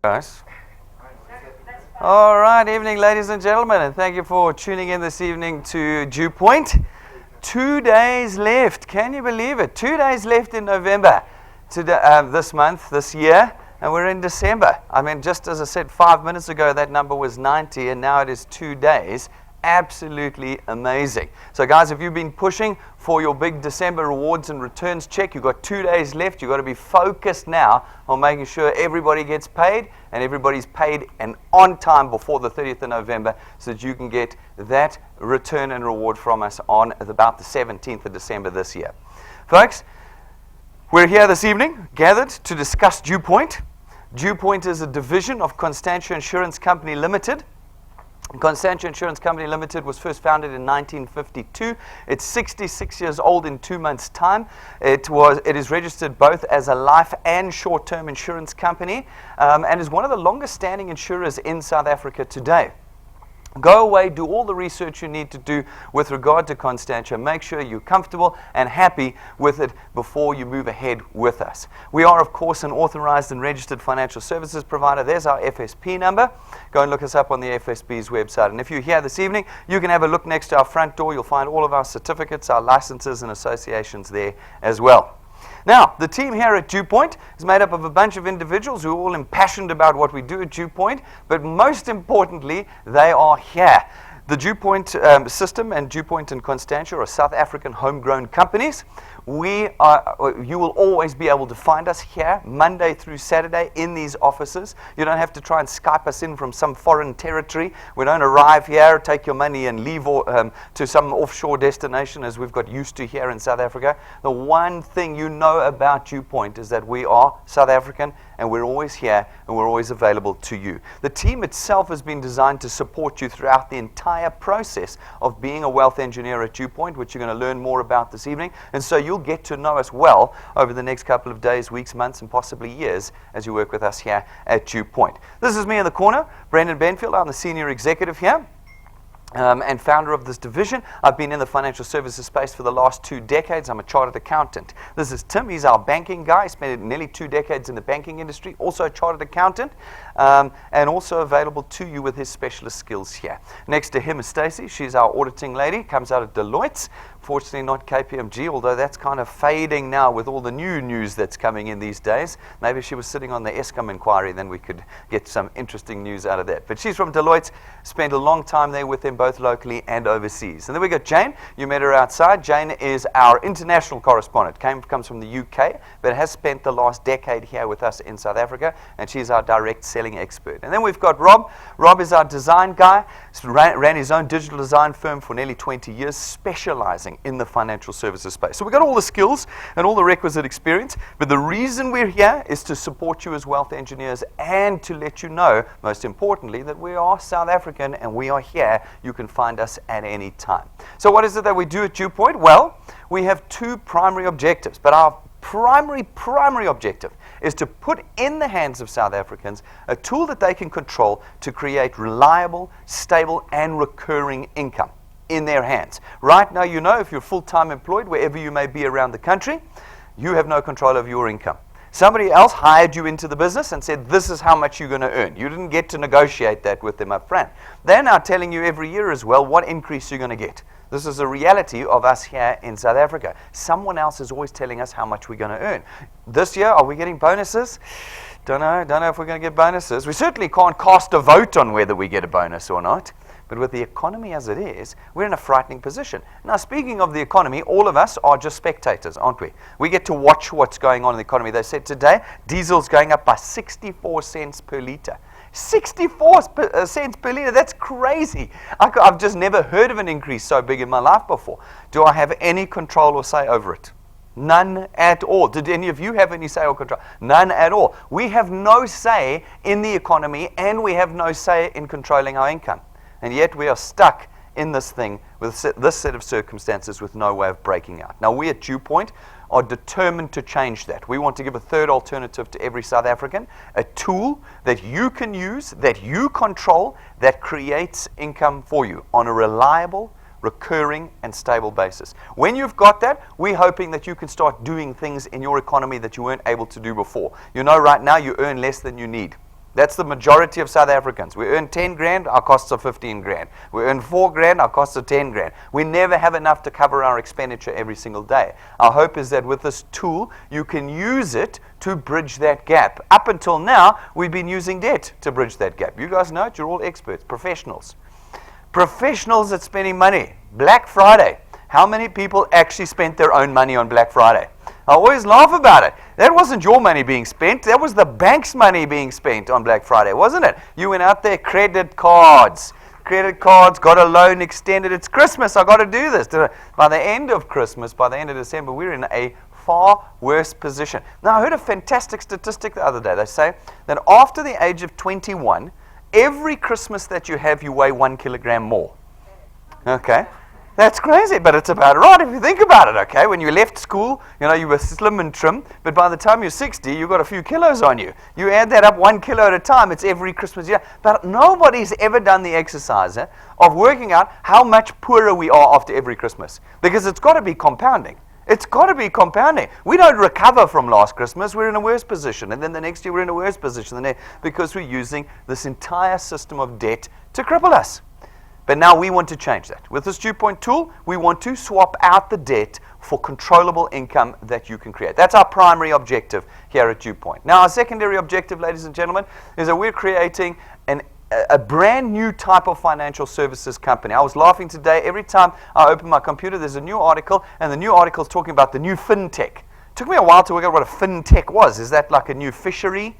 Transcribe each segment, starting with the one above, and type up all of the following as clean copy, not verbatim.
Guys. All right, evening, ladies and gentlemen, and thank you for tuning in this evening to DuePoint. 2 days left. Can you believe it? 2 days left in November this month, this year, and we're in December. I mean, just as I said 5 minutes ago, that number was 90, and now it is 2 days. Absolutely amazing. So guys, if you've been pushing for your big December rewards and returns check, you've got 2 days left. You've got to be focused now on making sure everybody gets paid and everybody's paid and on time before the 30th of November so that you can get that return and reward from us on about the 17th of December this year. Folks, we're here this evening gathered to discuss DuePoint. DuePoint is a division of Constantia Insurance Company Limited. Constantia Insurance Company Limited was first founded in 1952. It's 66 years old in 2 months' time. It is registered both as a life and short-term insurance company, and is one of the longest-standing insurers in South Africa today. Go away, do all the research you need to do with regard to Constantia. Make sure you're comfortable and happy with it before you move ahead with us. We are, of course, an authorized and registered financial services provider. There's our FSP number. Go and look us up on the FSB's website. And if you're here this evening, you can have a look next to our front door. You'll find all of our certificates, our licenses, and associations there as well. Now, the team here at DuePoint is made up of a bunch of individuals who are all impassioned about what we do at DuePoint, but most importantly, they are here. The DuePoint system and DuePoint and Constantia are South African homegrown companies. You will always be able to find us here Monday through Saturday in these offices. You don't have to try and Skype us in from some foreign territory. We don't arrive here, take your money and leave to some offshore destination as we've got used to here in South Africa. The one thing you know about DuePoint is that we are South African and we're always here and we're always available to you. The team itself has been designed to support you throughout the entire process of being a wealth engineer at DuePoint, which you're going to learn more about this evening. And so you'll get to know us well over the next couple of days, weeks, months, and possibly years as you work with us here at DuePoint. This is me in the corner, Brendan Benfield. I'm the senior executive here. And founder of this division. I've been in the financial services space for the last 2 decades. I'm a chartered accountant. This is Tim. He's our banking guy. He spent nearly 2 decades in the banking industry. Also a chartered accountant, and also available to you with his specialist skills here. Next to him is Stacey. She's our auditing lady. Comes out of Deloitte. Fortunately not KPMG, although that's kind of fading now with all the new news that's coming in these days. Maybe if she was sitting on the Eskom inquiry, then we could get some interesting news out of that. But she's from Deloitte, spent a long time there with them, both locally and overseas. And then we got Jane. You met her outside. Jane is our international correspondent. Comes from the UK, but has spent the last decade here with us in South Africa, and she's our direct selling expert. And then we've got Rob. Rob is our design guy. Ran his own digital design firm for nearly 20 years, specializing in the financial services space. So we've got all the skills and all the requisite experience, but the reason we're here is to support you as wealth engineers and to let you know, most importantly, that we are South African and we are here. You can find us at any time. So what is it that we do at DuePoint? Well, we have 2 primary objectives, but our primary objective is to put in the hands of South Africans a tool that they can control to create reliable, stable, and recurring income in their hands. Right now, you know, if you're full-time employed, wherever you may be around the country, you have no control over your income. Somebody else hired you into the business and said, this is how much you're going to earn. You didn't get to negotiate that with them up front. They're now telling you every year as well what increase you're going to get. This is a reality of us here in South Africa. Someone else is always telling us how much we're going to earn. This year, are we getting bonuses? Don't know if we're going to get bonuses. We certainly can't cast a vote on whether we get a bonus or not. But with the economy as it is, we're in a frightening position. Now, speaking of the economy, all of us are just spectators, aren't we? We get to watch what's going on in the economy. They said today, diesel's going up by 64 cents per litre. 64 cents per litre, that's crazy. I've just never heard of an increase so big in my life before. Do I have any control or say over it? None at all. Did any of you have any say or control? None at all. We have no say in the economy and we have no say in controlling our income. And yet we are stuck in this thing with this set of circumstances with no way of breaking out. Now we at DuePoint are determined to change that. We want to give a third alternative to every South African, a tool that you can use, that you control, that creates income for you on a reliable, recurring, and stable basis. When you've got that, we're hoping that you can start doing things in your economy that you weren't able to do before. You know right now you earn less than you need. That's the majority of South Africans. We earn 10 grand, our costs are 15 grand. We earn 4 grand, our costs are 10 grand. We never have enough to cover our expenditure every single day. Our hope is that with this tool, you can use it to bridge that gap. Up until now, we've been using debt to bridge that gap. You guys know it, you're all experts, professionals. Professionals at spending money. Black Friday. How many people actually spent their own money on Black Friday? I always laugh about it. That wasn't your money being spent. That was the bank's money being spent on Black Friday, wasn't it? You went out there, credit cards, got a loan extended. It's Christmas, I got to do this. By the end of Christmas, by the end of December, we're in a far worse position. Now, I heard a fantastic statistic the other day. They say that after the age of 21, every Christmas that you have, you weigh 1 kilogram more. Okay? That's crazy, but it's about right if you think about it, okay? When you left school, you were slim and trim, but by the time you're 60, you've got a few kilos on you. You add that up 1 kilo at a time, it's every Christmas year. But nobody's ever done the exercise of working out how much poorer we are after every Christmas, because it's got to be compounding. It's got to be compounding. We don't recover from last Christmas. We're in a worse position. And then the next year we're in a worse position because we're using this entire system of debt to cripple us. But now we want to change that. With this DuePoint tool, we want to swap out the debt for controllable income that you can create. That's our primary objective here at DuePoint. Now, our secondary objective, ladies and gentlemen, is that we're creating a brand new type of financial services company. I was laughing today. Every time I open my computer, there's a new article, and the new article is talking about the new fintech. It took me a while to work out what a fintech was. Is that like a new fishery?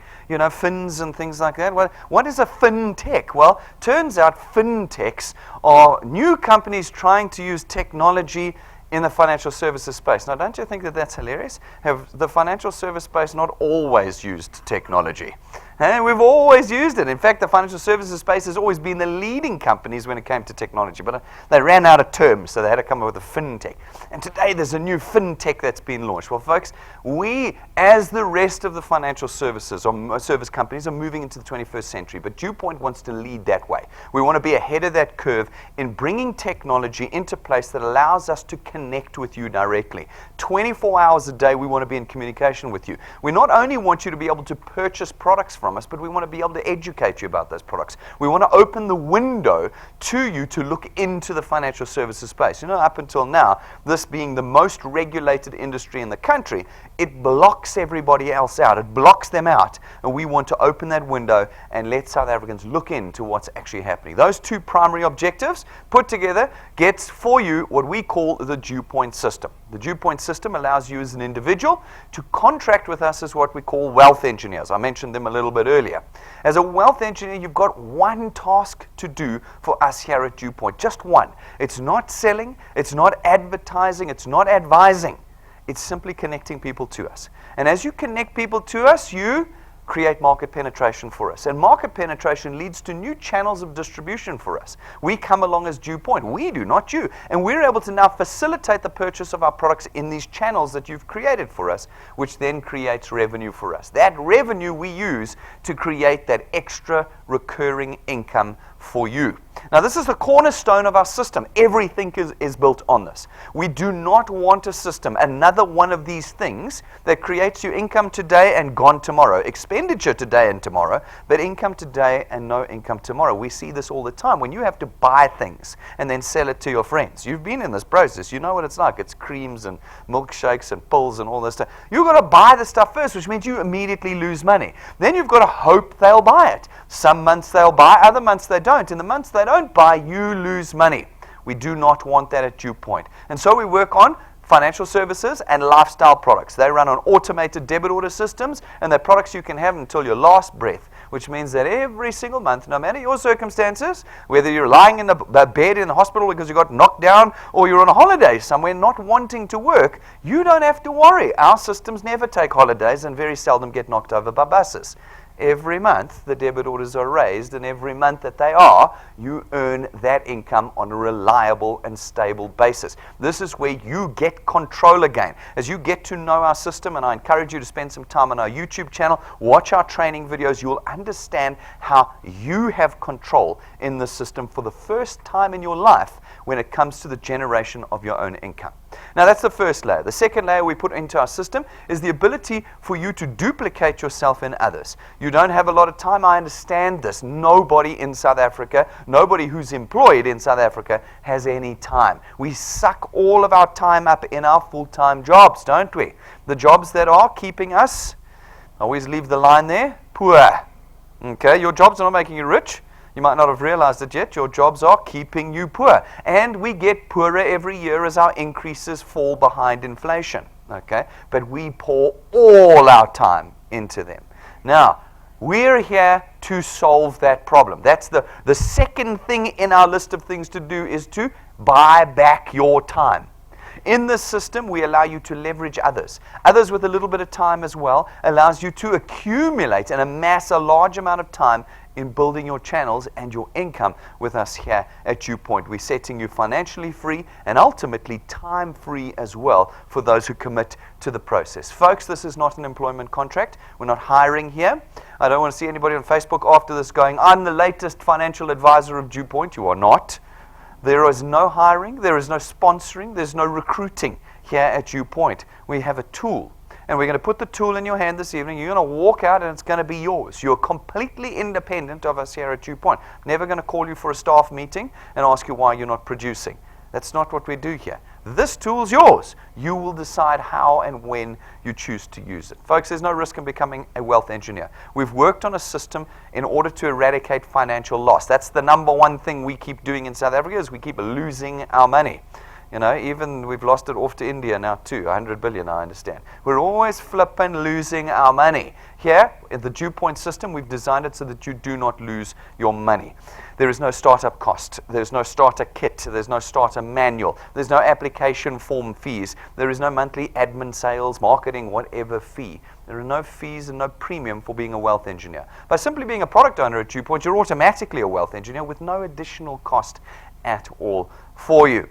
Fins and things like that? What is a fintech? Well, turns out fintechs are new companies trying to use technology in the financial services space. Now, don't you think that that's hilarious? Have the financial service space not always used technology? And we've always used it. In fact, the financial services space has always been the leading companies when it came to technology. But they ran out of terms, so they had to come up with a fintech. And today there's a new fintech that's been launched. Well, folks, we, as the rest of the financial services or service companies, are moving into the 21st century. But DuePoint wants to lead that way. We want to be ahead of that curve in bringing technology into place that allows us to connect with you directly. 24 hours a day, we want to be in communication with you. We not only want you to be able to purchase products from us, but we want to be able to educate you about those products. We want to open the window to you to look into the financial services space. Up until now, this being the most regulated industry in the country, it blocks everybody else out. It blocks them out. And we want to open that window and let South Africans look into what's actually happening. Those two primary objectives put together gets for you what we call the DuePoint system. The DuePoint system allows you as an individual to contract with us as what we call wealth engineers. I mentioned them a little bit earlier. As a wealth engineer, you've got one task to do for us here at DuePoint. Just one. It's not selling, it's not advertising, it's not advising. It's simply connecting people to us. And as you connect people to us, you create market penetration for us. And market penetration leads to new channels of distribution for us. We come along as DuePoint. We do, not you. And we're able to now facilitate the purchase of our products in these channels that you've created for us, which then creates revenue for us. That revenue we use to create that extra recurring income for you. Now, this is the cornerstone of our system. Everything is built on this. We do not want a system, another one of these things that creates you income today and gone tomorrow. Expenditure today and tomorrow, but income today and no income tomorrow. We see this all the time when you have to buy things and then sell it to your friends. You've been in this process. You know what it's like. It's creams and milkshakes and pills and all this stuff. You've got to buy the stuff first, which means you immediately lose money. Then you've got to hope they'll buy it. Some months they'll buy, other months they don't. In the months they don't buy, you lose money. We do not want that at DuePoint. And so we work on financial services and lifestyle products. They run on automated debit order systems, and they're products you can have until your last breath, which means that every single month, no matter your circumstances, whether you're lying in the bed in the hospital because you got knocked down or you're on a holiday somewhere not wanting to work, you don't have to worry. Our systems never take holidays and very seldom get knocked over by buses. Every month, the debit orders are raised, and every month that they are, you earn that income on a reliable and stable basis. This is where you get control again. As you get to know our system, and I encourage you to spend some time on our YouTube channel, watch our training videos, you'll understand how you have control in the system for the first time in your life when it comes to the generation of your own income. Now, that's the first layer. The second layer we put into our system is the ability for you to duplicate yourself in others. You don't have a lot of time. I understand this. Nobody in South Africa, nobody who's employed in South Africa has any time. We suck all of our time up in our full-time jobs, don't we? The jobs that are keeping us, I always leave the line there, poor. Okay, your jobs are not making you rich. You might not have realized it yet. Your jobs are keeping you poor. And we get poorer every year as our increases fall behind inflation. Okay? But we pour all our time into them. Now, we're here to solve that problem. That's the second thing in our list of things to do, is to buy back your time. In this system, we allow you to leverage others. Others with a little bit of time as well allows you to accumulate and amass a large amount of time in building your channels and your income with us here at DuePoint. We're setting you financially free and ultimately time free as well for those who commit to the process. Folks, this is not an employment contract. We're not hiring here. I don't want to see anybody on Facebook after this going, I'm the latest financial advisor of DuePoint. You are not. There is no hiring, there is no sponsoring, there's no recruiting here at DuePoint. We have a tool, and we're going to put the tool in your hand this evening. You're going to walk out and it's going to be yours. You're completely independent of us here at DuePoint. Never going to call you for a staff meeting and ask you why you're not producing. That's not what we do here. This tool's yours. You will decide how and when you choose to use it. Folks, there's no risk in becoming a wealth engineer. We've worked on a system in order to eradicate financial loss. That's the number one thing we keep doing in South Africa, is we keep losing our money. You know, even we've lost it off to India now too, 100 billion, I understand. We're always flipping losing our money. Here, in the DuePoint system, we've designed it so that you do not lose your money. There is no startup cost. There's no starter kit. There's no starter manual. There's no application form fees. There is no monthly admin, sales, marketing, whatever fee. There are no fees and no premium for being a wealth engineer. By simply being a product owner at DuePoint, you're automatically a wealth engineer with no additional cost at all for you.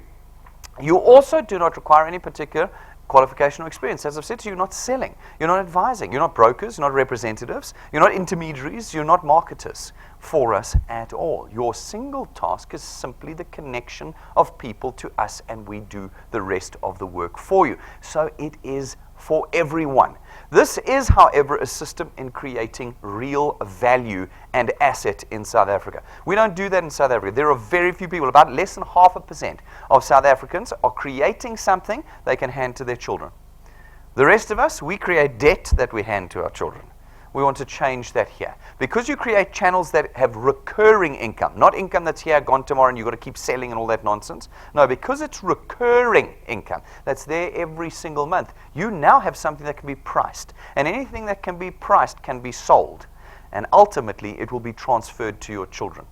You also do not require any particular qualification or experience. As I've said to you, you're not selling, you're not advising, you're not brokers, you're not representatives, you're not intermediaries, you're not marketers for us at all. Your single task is simply the connection of people to us, and we do the rest of the work for you. So it is for everyone. This is, however, a system in creating real value and asset in South Africa. We don't do that in South Africa. There are very few people, about less than 0.5% of South Africans are creating something they can hand to their children. The rest of us, we create debt that we hand to our children. We want to change that here. Because you create channels that have recurring income, not income that's here, gone tomorrow, and you've got to keep selling and all that nonsense. No, because it's recurring income that's there every single month, you now have something that can be priced. And anything that can be priced can be sold. And ultimately, it will be transferred to your children.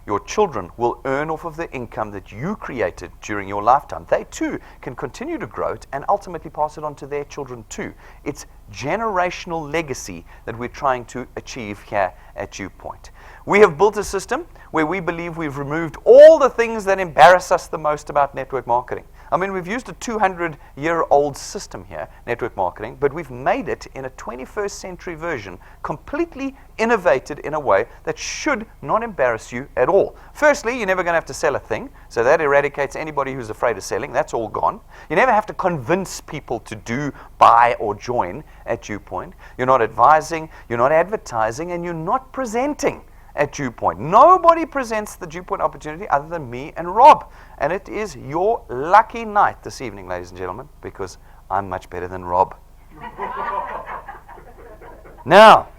Your children will earn off of the income that you created during your lifetime. They too can continue to grow it and ultimately pass it on to their children too. It's generational legacy that we're trying to achieve here at DuePoint. We have built a system where we believe we've removed all the things that embarrass us the most about network marketing. I mean, we've used a 200-year-old system here, network marketing, but we've made it in a 21st century version, completely innovated in a way that should not embarrass you at all. Firstly, you're never going to have to sell a thing, so that eradicates anybody who's afraid of selling. That's all gone. You never have to convince people to do, buy, or join at DuePoint. You're not advising, you're not advertising, and you're not presenting at DuePoint. Nobody presents the DuePoint opportunity other than me and Rob. And it is your lucky night this evening, ladies and gentlemen, because I'm much better than Rob. Now,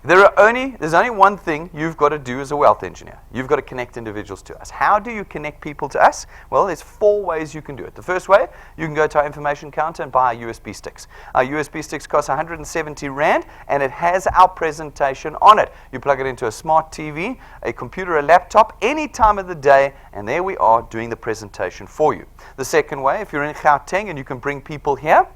there's only one thing you've got to do as a wealth engineer. You've got to connect individuals to us. How do you connect people to us? Well, there's 4 ways you can do it. The first way, you can go to our information counter and buy our USB sticks. Our USB sticks cost 170 Rand, and it has our presentation on it. You plug it into a smart TV, a computer, a laptop, any time of the day, and there we are doing the presentation for you. The second way, if you're in Gauteng and you can bring people here,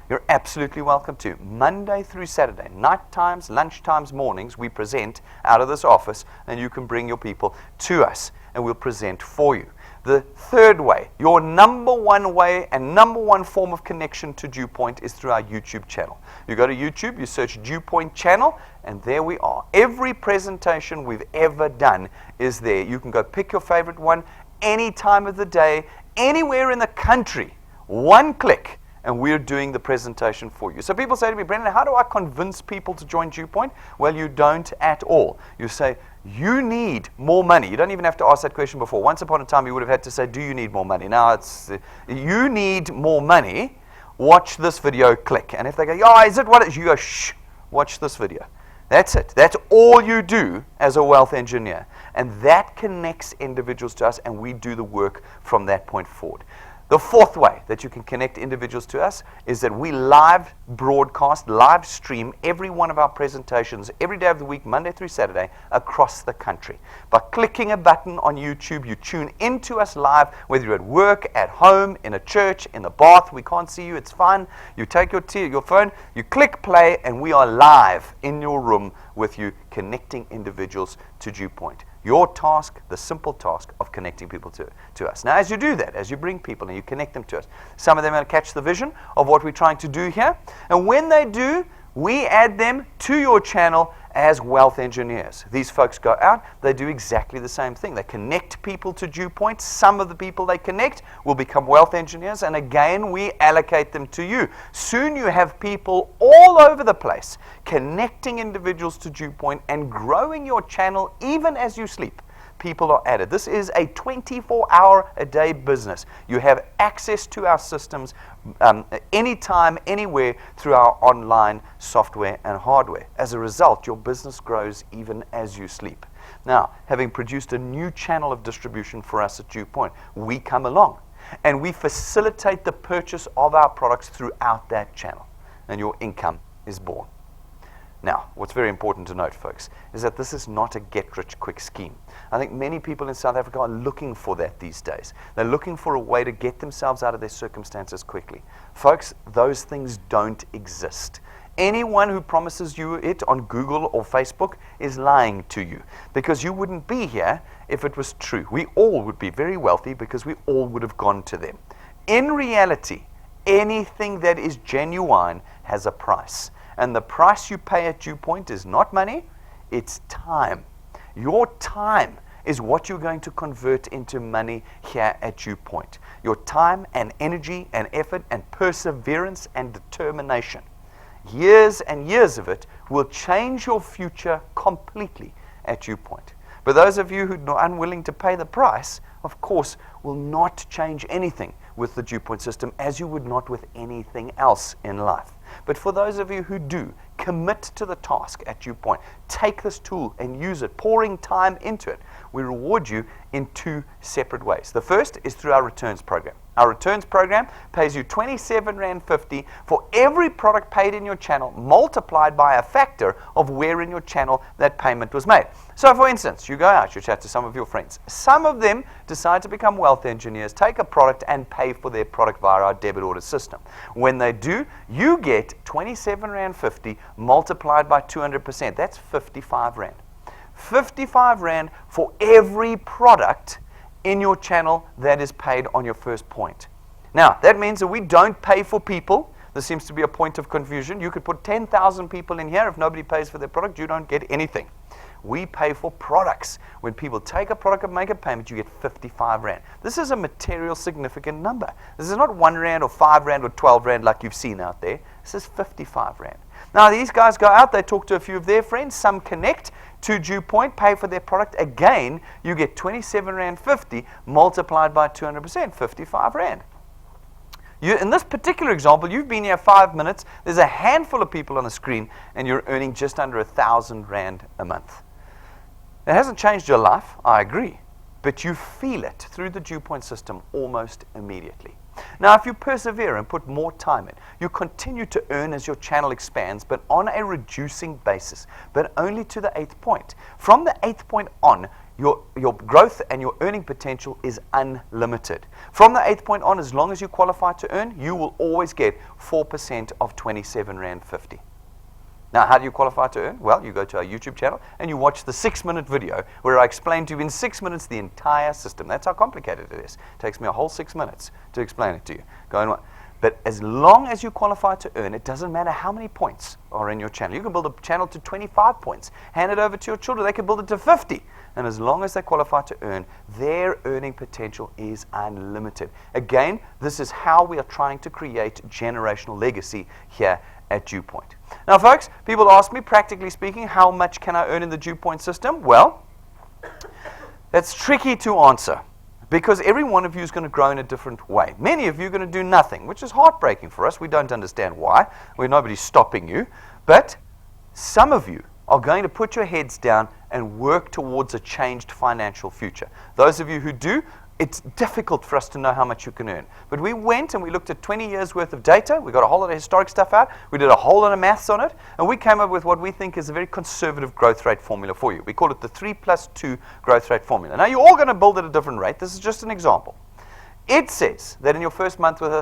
you're absolutely welcome to. Monday through Saturday, night times, lunch times, mornings, we present out of this office, and you can bring your people to us, and we'll present for you. The third way, your number one way and number one form of connection to DuePoint is through our YouTube channel. You go to YouTube, you search DuePoint channel, and there we are. Every presentation we've ever done is there. You can go pick your favorite one, any time of the day, anywhere in the country. One click, and we're doing the presentation for you. So people say to me, Brendan, how do I convince people to join DuePoint? Well, you don't at all. You say, you need more money. You don't even have to ask that question before. Once upon a time, you would have had to say, do you need more money? Now it's, you need more money. Watch this video, click. And if they go, oh, is it what it is? You go, shh, watch this video. That's it. That's all you do as a wealth engineer. And that connects individuals to us, and we do the work from that point forward. The fourth way that you can connect individuals to us is that we live broadcast, live stream every one of our presentations every day of the week, Monday through Saturday, across the country. By clicking a button on YouTube, you tune into us live, whether you're at work, at home, in a church, in the bath. We can't see you, it's fine. You take your phone, you click play, and we are live in your room with you, connecting individuals to DuePoint. Your task, the simple task of connecting people to us. Now, as you do that, as you bring people and you connect them to us, some of them will catch the vision of what we're trying to do here. And when they do, we add them to your channel as wealth engineers. These folks go out, they do exactly the same thing. They connect people to DuePoint. Some of the people they connect will become wealth engineers, and again, we allocate them to you. Soon you have people all over the place connecting individuals to DuePoint and growing your channel even as you sleep. People are added. This is a 24-hour-a-day business. You have access to our systems anytime, anywhere through our online software and hardware. As a result, your business grows even as you sleep. Now, having produced a new channel of distribution for us at DuePoint, we come along and we facilitate the purchase of our products throughout that channel, and your income is born. Now, what's very important to note, folks, is that this is not a get-rich-quick scheme. I think many people in South Africa are looking for that these days. They're looking for a way to get themselves out of their circumstances quickly. Folks, those things don't exist. Anyone who promises you it on Google or Facebook is lying to you, because you wouldn't be here if it was true. We all would be very wealthy because we all would have gone to them. In reality, anything that is genuine has a price. And the price you pay at DuePoint is not money, it's time. Your time is what you're going to convert into money here at DuePoint. Your time and energy and effort and perseverance and determination. Years and years of it will change your future completely at DuePoint. But those of you who are unwilling to pay the price, of course, will not change anything with the DuePoint system, as you would not with anything else in life. But for those of you who do, commit to the task at DuePoint. Take this tool and use it, pouring time into it. We reward you in two separate ways. The first is through our returns program. Our returns program pays you R27.50 for every product paid in your channel, multiplied by a factor of where in your channel that payment was made. So for instance, you go out, you chat to some of your friends. Some of them decide to become wealth engineers, take a product and pay for their product via our debit order system. When they do, you get R27.50 multiplied by 200%. That's 55 Rand. 55 Rand for every product in your channel that is paid on your first point. Now, that means that we don't pay for people. There seems to be a point of confusion. You could put 10,000 people in here. If nobody pays for their product, you don't get anything. We pay for products. When people take a product and make a payment, you get 55 Rand. This is a material significant number. This is not 1 Rand or 5 Rand or 12 Rand like you've seen out there. This is 55 Rand. Now, these guys go out, they talk to a few of their friends, some connect to DuePoint, pay for their product. Again, you get R27.50 multiplied by 200%, 55 Rand. In this particular example, you've been here 5 minutes, there's a handful of people on the screen, and you're earning just under 1,000 Rand a month. It hasn't changed your life, I agree, but you feel it through the DuePoint system almost immediately. Now, if you persevere and put more time in, you continue to earn as your channel expands, but on a reducing basis, but only to the 8th point. From the 8th point on, your growth and your earning potential is unlimited. From the 8th point on, as long as you qualify to earn, you will always get 4% of R27.50. Now, how do you qualify to earn? Well, you go to our YouTube channel and you watch the 6-minute video where I explain to you in 6 minutes the entire system. That's how complicated it is. It takes me a whole 6 minutes to explain it to you. But as long as you qualify to earn, it doesn't matter how many points are in your channel. You can build a channel to 25 points. Hand it over to your children. They can build it to 50. and as long as they qualify to earn, their earning potential is unlimited. Again, this is how we are trying to create generational legacy here at DuePoint. Now, folks, people ask me, practically speaking, how much can I earn in the DuePoint system? Well, that's tricky to answer, because every one of you is going to grow in a different way. Many of you are going to do nothing, which is heartbreaking for us. We don't understand why. Nobody's stopping you. But some of you are going to put your heads down and work towards a changed financial future. Those of you who do, it's difficult for us to know how much you can earn. But we went and we looked at 20 years worth of data. We got a whole lot of historic stuff out. We did a whole lot of maths on it. And we came up with what we think is a very conservative growth rate formula for you. We call it the 3+2 growth rate formula. Now, you're all going to build at a different rate. This is just an example. It says that in your first month with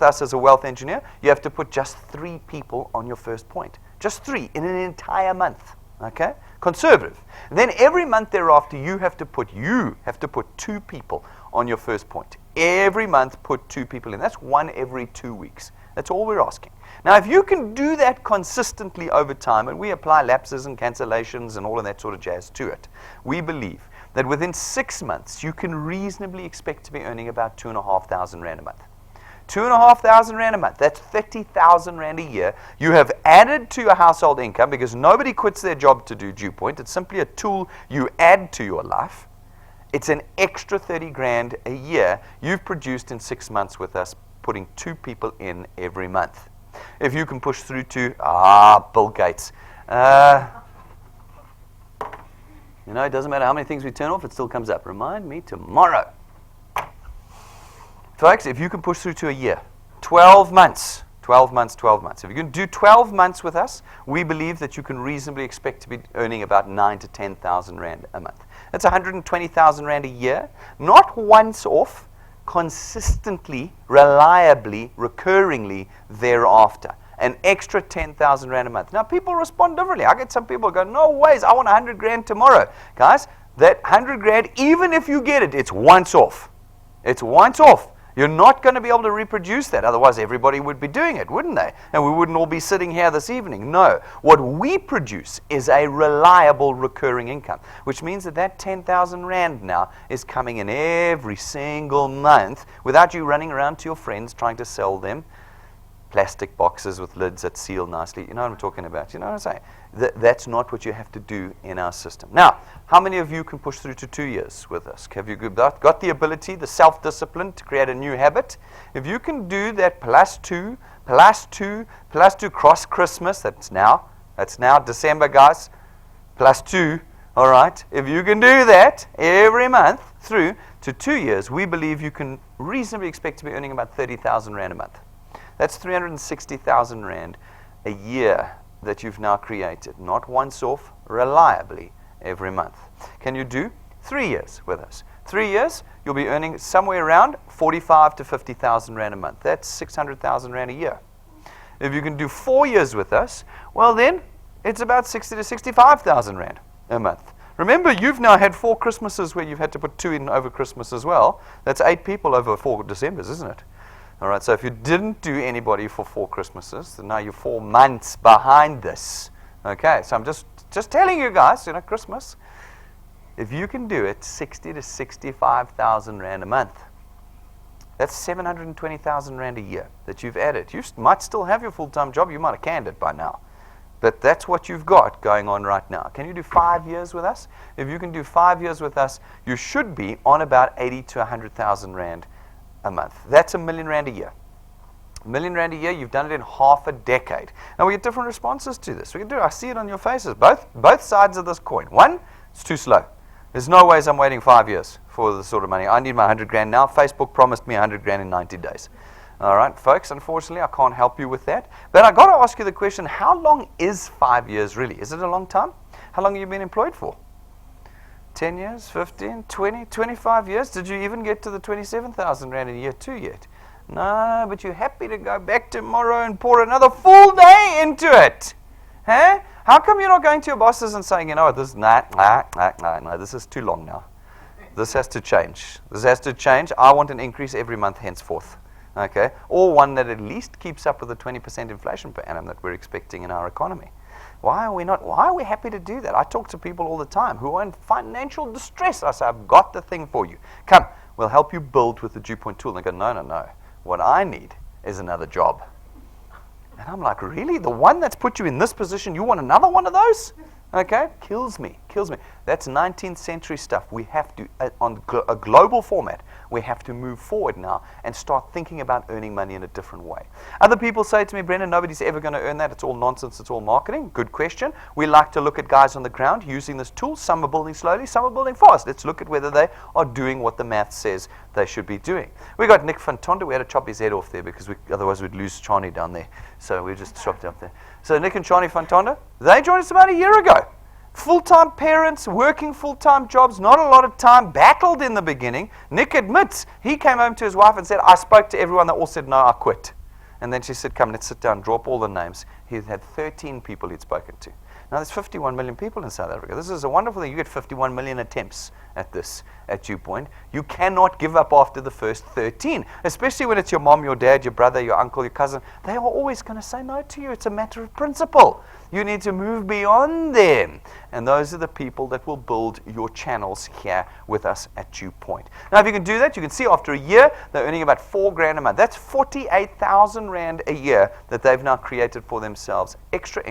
us as a wealth engineer, you have to put just 3 people on your first point. Just 3 in an entire month. Okay? Conservative. And then every month thereafter, you have to put 2 people on your first point. Every month, put 2 people in. That's 1 every 2 weeks. That's all we're asking. Now, if you can do that consistently over time, and we apply lapses and cancellations and all of that sort of jazz to it, we believe that within 6 months, you can reasonably expect to be earning about 2,500 Rand a month. 2,500 Rand a month, that's 30,000 Rand a year. You have added to your household income, because nobody quits their job to do DuePoint. It's simply a tool you add to your life. It's an extra 30 grand a year you've produced in 6 months with us, putting 2 people in every month. If you can push through to, Bill Gates. It doesn't matter how many things we turn off, it still comes up. Remind me tomorrow. Folks, if you can push through to a year, 12 months. If you can do 12 months with us, we believe that you can reasonably expect to be earning about 9,000 to 10,000 Rand a month. That's 120,000 Rand a year, not once off, consistently, reliably, recurringly thereafter. An extra 10,000 Rand a month. Now, people respond differently. I get some people who go, no ways, I want 100 grand tomorrow. Guys, that 100 grand, even if you get it, it's once off. It's once off. You're not going to be able to reproduce that. Otherwise, everybody would be doing it, wouldn't they? And we wouldn't all be sitting here this evening. No. What we produce is a reliable recurring income, which means that 10,000 Rand now is coming in every single month without you running around to your friends trying to sell them plastic boxes with lids that seal nicely. You know what I'm talking about? You know what I'm saying? That's not what you have to do in our system. Now, how many of you can push through to 2 years with us? Have you got the ability, the self-discipline to create a new habit? If you can do that +2, cross Christmas, that's now December, guys, +2, all right? If you can do that every month through to 2 years, we believe you can reasonably expect to be earning about 30,000 Rand a month. That's 360,000 Rand a year that you've now created, not once off, reliably every month. Can you do 3 years with us? 3 years, you'll be earning somewhere around 45 to 50,000 Rand a month. That's 600,000 Rand a year. If you can do 4 years with us, well then, it's about 60 to 65,000 Rand a month. Remember, you've now had 4 Christmases where you've had to put 2 in over Christmas as well. That's 8 people over 4 Decembers, isn't it? All right, so if you didn't do anybody for 4 Christmases, then now you're 4 months behind this. Okay, so I'm just telling you guys, Christmas, if you can do it, 60 to 65,000 Rand a month. That's 720,000 Rand a year that you've added. You might still have your full-time job. You might have canned it by now. But that's what you've got going on right now. Can you do 5 years with us? If you can do 5 years with us, you should be on about 80 to 100,000 Rand a month. That's R1 million a year. R1 million a year, you've done it in half a decade. Now, we get different responses to this. I see it on your faces, both sides of this coin. One, it's too slow. There's no ways I'm waiting 5 years for this sort of money. I need my 100 grand now. Facebook promised me 100 grand in 90 days. All right, folks, unfortunately, I can't help you with that. But I've got to ask you the question, how long is 5 years really? Is it a long time? How long have you been employed for? 10 years, 15, 20, 25 years? Did you even get to the 27,000 Rand in year 2 yet? No, but you're happy to go back tomorrow and pour another full day into it. Huh? How come you're not going to your bosses and saying, this this is too long now. This has to change. This has to change. I want an increase every month henceforth. Okay? Or one that at least keeps up with the 20% inflation per annum that we're expecting in our economy. Why are we happy to do that? I talk to people all the time who are in financial distress. I say, I've got the thing for you. Come, we'll help you build with the DuePoint tool. And they go, no. What I need is another job. And I'm like, really? The one that's put you in this position, you want another one of those? Okay? Kills me. That's 19th century stuff. We have to, on a global format, we have to move forward now and start thinking about earning money in a different way. Other people say to me, Brendan, nobody's ever going to earn that. It's all nonsense. It's all marketing. Good question. We like to look at guys on the ground using this tool. Some are building slowly. Some are building fast. Let's look at whether they are doing what the math says they should be doing. We got Nick Fantonda. We had to chop his head off there because otherwise we'd lose Chani down there. So we just chopped up there. So Nick and Chani Fantonda, they joined us about a year ago. Full-time parents, working full-time jobs, not a lot of time, battled in the beginning. Nick admits he came home to his wife and said, I spoke to everyone. They all said, no, I quit. And then she said, come, let's sit down, drop all the names. He had 13 people he'd spoken to. Now, there's 51 million people in South Africa. This is a wonderful thing. You get 51 million attempts at this at DuePoint. You cannot give up after the first 13, especially when it's your mom, your dad, your brother, your uncle, your cousin. They are always going to say no to you. It's a matter of principle. You need to move beyond them. And those are the people that will build your channels here with us at DuePoint. Now, if you can do that, you can see after a year, they're earning about $4,000 a month. That's 48,000 Rand a year that they've now created for themselves. Extra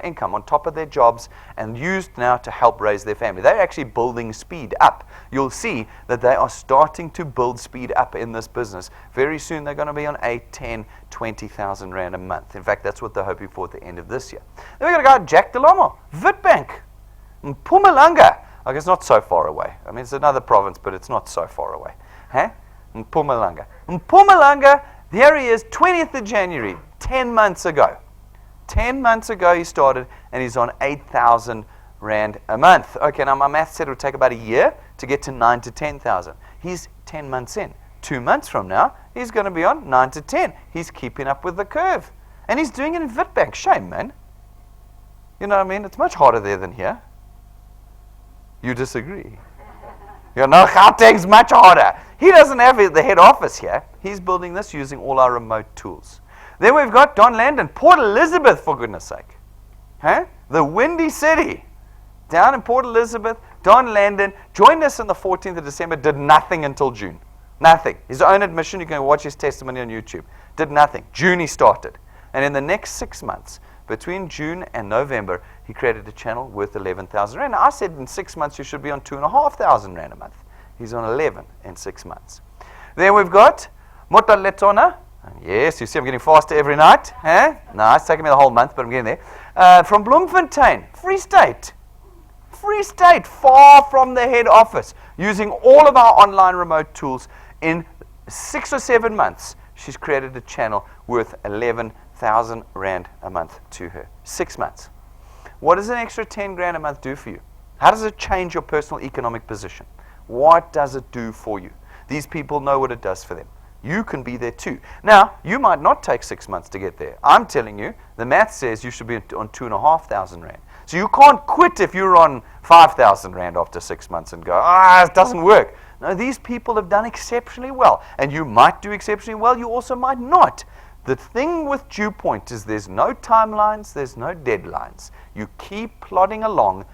income on top of their jobs and used now to help raise their family. They're actually building speed up. You'll see that they are starting to build speed up in this business. Very soon they're going to be on 8, 10, 20,000 Rand a month. In fact, that's what they're hoping for at the end of this year. Then we've got a guy, Jack Delamo, Witbank, Mpumalanga. I guess not so far away. I mean, it's another province, but it's not so far away. Mpumalanga. Mpumalanga, there he is, 20th of January, 10 months ago. 10 months ago he started, and he's on 8,000 Rand a month. Okay, now my math said it would take about a year to get to 9 to 10,000. He's 10 months in. 2 months from now, he's going to be on 9 to 10. He's keeping up with the curve. And he's doing it in Witbank. Shame, man. You know what I mean? It's much harder there than here. You disagree? You know, Gauteng's much harder. He doesn't have the head office here. He's building this using all our remote tools. Then we've got Don Landon, Port Elizabeth, for goodness sake. The Windy City. Down in Port Elizabeth, Don Landon joined us on the 14th of December, did nothing until June. Nothing. His own admission, you can watch his testimony on YouTube. Did nothing. June he started. And in the next 6 months, between June and November, he created a channel worth 11,000 Rand. Now, I said in 6 months you should be on 2,500 Rand a month. He's on 11 in 6 months. Then we've got Motaletona. Yes, you see I'm getting faster every night. No, it's taking me the whole month, but I'm getting there. From Bloemfontein, Free State. Free State, far from the head office. Using all of our online remote tools in 6 or 7 months, she's created a channel worth 11,000 Rand a month to her. 6 months. What does an extra 10 grand a month do for you? How does it change your personal economic position? What does it do for you? These people know what it does for them. You can be there too. Now, you might not take 6 months to get there. I'm telling you, the math says you should be on 2,500 Rand. So you can't quit if you're on 5,000 Rand after 6 months and go, it doesn't work. No, these people have done exceptionally well. And you might do exceptionally well, you also might not. The thing with DuePoint is there's no timelines, there's no deadlines. You keep plodding along,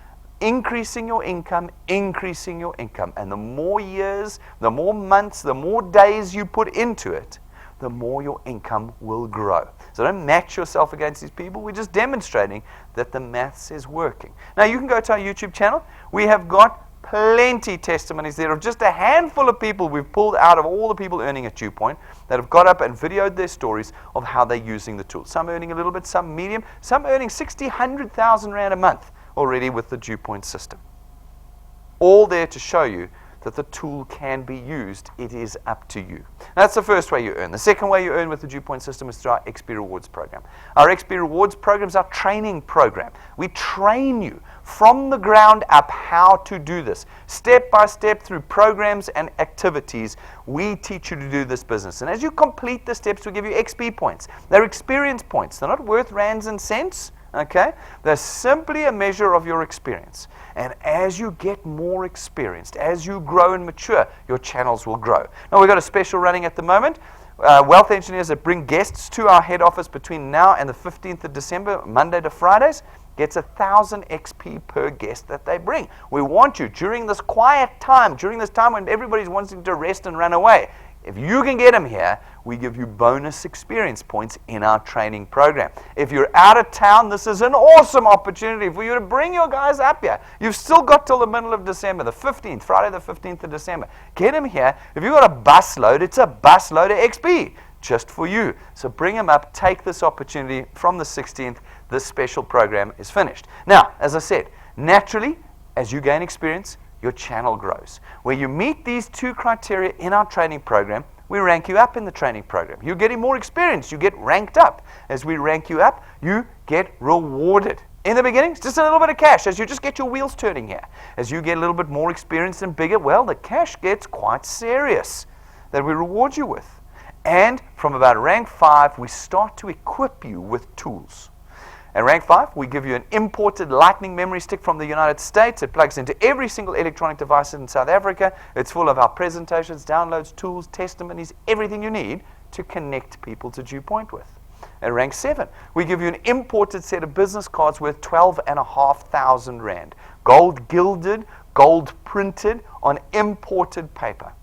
increasing your income. And the more years, the more months, the more days you put into it, the more your income will grow. So don't match yourself against these people. We're just demonstrating that the maths is working. Now you can go to our YouTube channel. We have got plenty testimonies there of just a handful of people we've pulled out of all the people earning at DuePoint that have got up and videoed their stories of how they're using the tool. Some earning a little bit, some medium, some earning 60, 100,000 Rand a month already with the DuePoint system. All there to show you that the tool can be used. It is up to you. That's the first way you earn. The second way you earn with the DuePoint system is through our XP Rewards program. Our XP Rewards program is our training program. We train you from the ground up how to do this. Step by step through programs and activities, we teach you to do this business. And as you complete the steps, we give you XP points. They're experience points. They're not worth rands and cents. Okay? They're simply a measure of your experience. And as you get more experienced, as you grow and mature, your channels will grow. Now, we've got a special running at the moment. wealth engineers that bring guests to our head office between now and the 15th of December, Monday to Fridays, gets 1,000 XP per guest that they bring. We want you during this quiet time, during this time when everybody's wanting to rest and run away. If you can get them here, we give you bonus experience points in our training program. If you're out of town, this is an awesome opportunity for you to bring your guys up here. You've still got till the middle of December, the 15th, Friday the 15th of December. Get them here. If you've got a bus load, it's a bus load of XP just for you. So bring them up, take this opportunity from the 16th. This special program is finished. Now, as I said, naturally, as you gain experience, your channel grows. Where you meet these two criteria in our training program, we rank you up in the training program. You're getting more experience. You get ranked up. As we rank you up, you get rewarded. In the beginning, it's just a little bit of cash as you just get your wheels turning here. As you get a little bit more experience and bigger, well, the cash gets quite serious that we reward you with. And from about rank 5, we start to equip you with tools. At rank 5, we give you an imported lightning memory stick from the United States. It plugs into every single electronic device in South Africa. It's full of our presentations, downloads, tools, testimonies, everything you need to connect people to DuePoint with. At rank 7, we give you an imported set of business cards worth 12,500 rand. Gold gilded, gold printed on imported paper.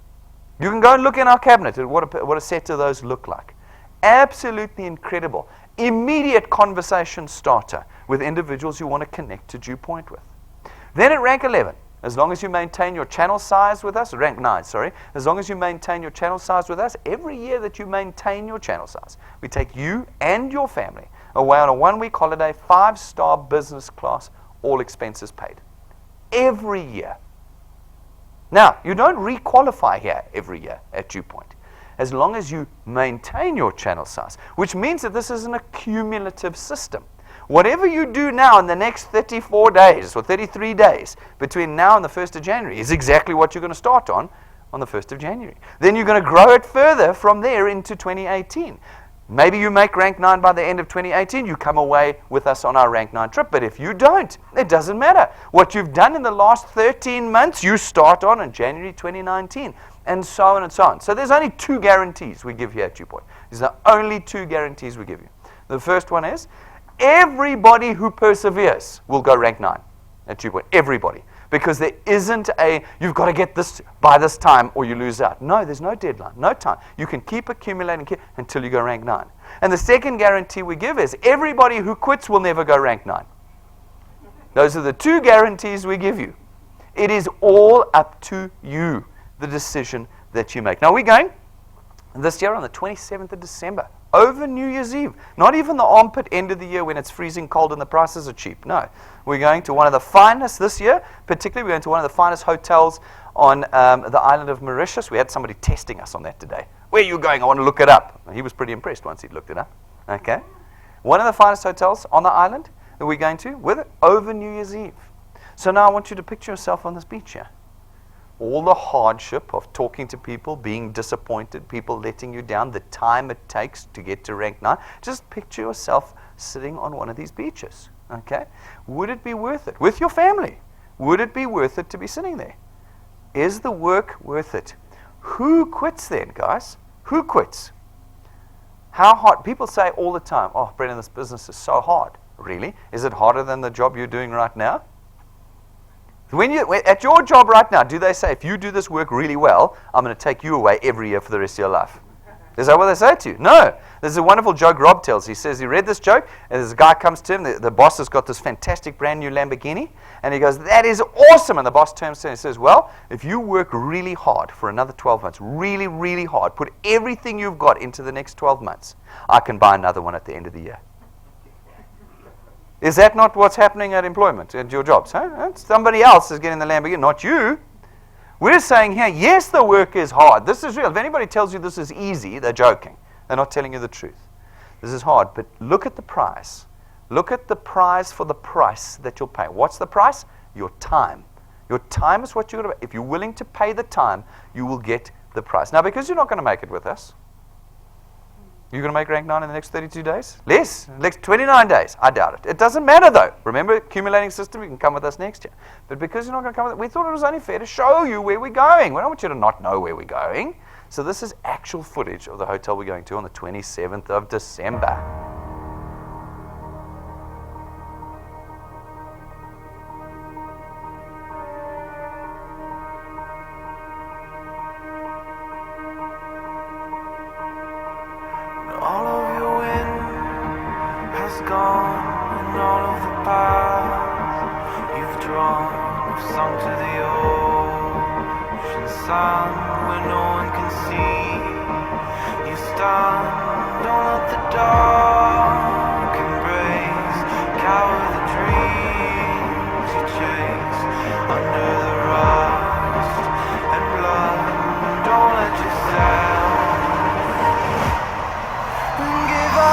You can go and look in our cabinet at what a set of those look like. Absolutely incredible. Immediate conversation starter with individuals you want to connect to DuePoint with. Then at rank 11, as long as you maintain your channel size with us, rank 9, sorry, as long as you maintain your channel size with us, every year that you maintain your channel size, we take you and your family away on a 1-week holiday, 5-star business class, all expenses paid. Every year. Now, you don't re-qualify here every year at DuePoint, as long as you maintain your channel size, which means that this is an accumulative system. Whatever you do now in the next 34 days or 33 days between now and the 1st of January is exactly what you're going to start on the 1st of January. Then you're going to grow it further from there into 2018. Maybe you make rank 9 by the end of 2018, you come away with us on our rank 9 trip. But if you don't, it doesn't matter. What you've done in the last 13 months, you start on in January 2019. And so on and so on. So there's only 2 guarantees we give here at DuePoint. These are the only 2 guarantees we give you. The first one is, everybody who perseveres will go rank 9 at DuePoint. Everybody. Because there isn't you've got to get this by this time or you lose out. No, there's no deadline, no time. You can keep accumulating until you go rank 9. And the second guarantee we give is, everybody who quits will never go rank 9. Those are the 2 guarantees we give you. It is all up to you, the decision that you make. Now we're going this year on the 27th of December, over New Year's Eve. Not even the armpit end of the year when it's freezing cold and the prices are cheap. No, we're going to one of the finest this year. Particularly, we're going to one of the finest hotels on the island of Mauritius. We had somebody testing us on that today. Where are you going? I want to look it up. He was pretty impressed once he'd looked it up. Okay, one of the finest hotels on the island that we're going to with over New Year's Eve. So now I want you to picture yourself on this beach here. All the hardship of talking to people, being disappointed, people letting you down, the time it takes to get to rank 9. Just picture yourself sitting on one of these beaches. Okay? Would it be worth it? With your family. Would it be worth it to be sitting there? Is the work worth it? Who quits then, guys? Who quits? How hard? People say all the time, oh, Brendan, this business is so hard. Really? Is it harder than the job you're doing right now? At your job right now, do they say, if you do this work really well, I'm going to take you away every year for the rest of your life? Is that what they say to you? No. There's a wonderful joke Rob tells. He says he read this joke, and there's a guy comes to him, the boss has got this fantastic brand new Lamborghini, and he goes, that is awesome. And the boss turns to him and says, well, if you work really hard for another 12 months, really, really hard, put everything you've got into the next 12 months, I can buy another one at the end of the year. Is that not what's happening at employment, at your jobs? Huh? Somebody else is getting the Lamborghini, not you. We're saying here, yes, the work is hard. This is real. If anybody tells you this is easy, they're joking. They're not telling you the truth. This is hard, but look at the price. Look at the price for the price that you'll pay. What's the price? Your time. Your time is what you're going to pay. If you're willing to pay the time, you will get the price. Now, because you're not going to make it with us, you're going to make rank 9 in the next 32 days? Less. Next 29 days. I doubt it. It doesn't matter, though. Remember, accumulating system, you can come with us next year. But because you're not going to come with it, we thought it was only fair to show you where we're going. We don't want you to not know where we're going. So this is actual footage of the hotel we're going to on the 27th of December. All of your wind has gone, and all of the paths you've drawn have sunk to the ocean sun where no one can see. You stand on at the dark embrace, cower the dreams you chase under the rust and blood. Don't let yourself give up.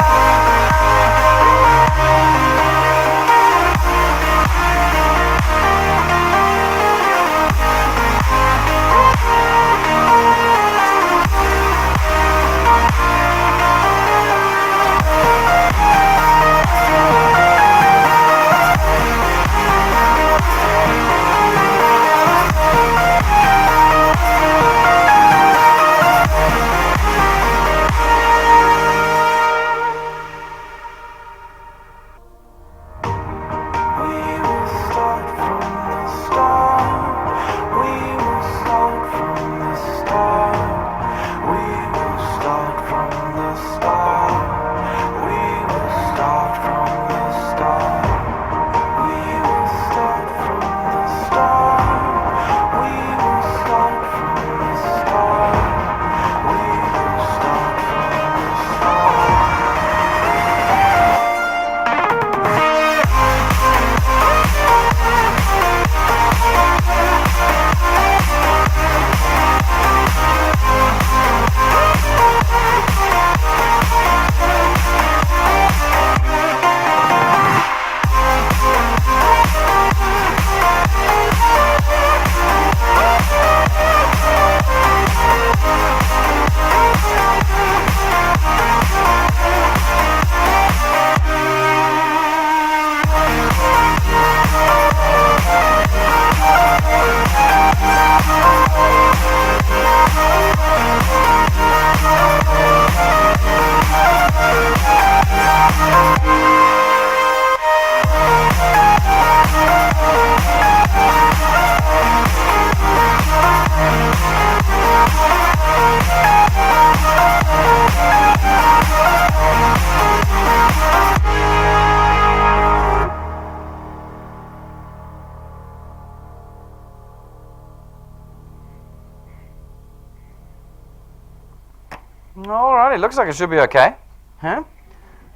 All right, it looks like it should be okay. Huh?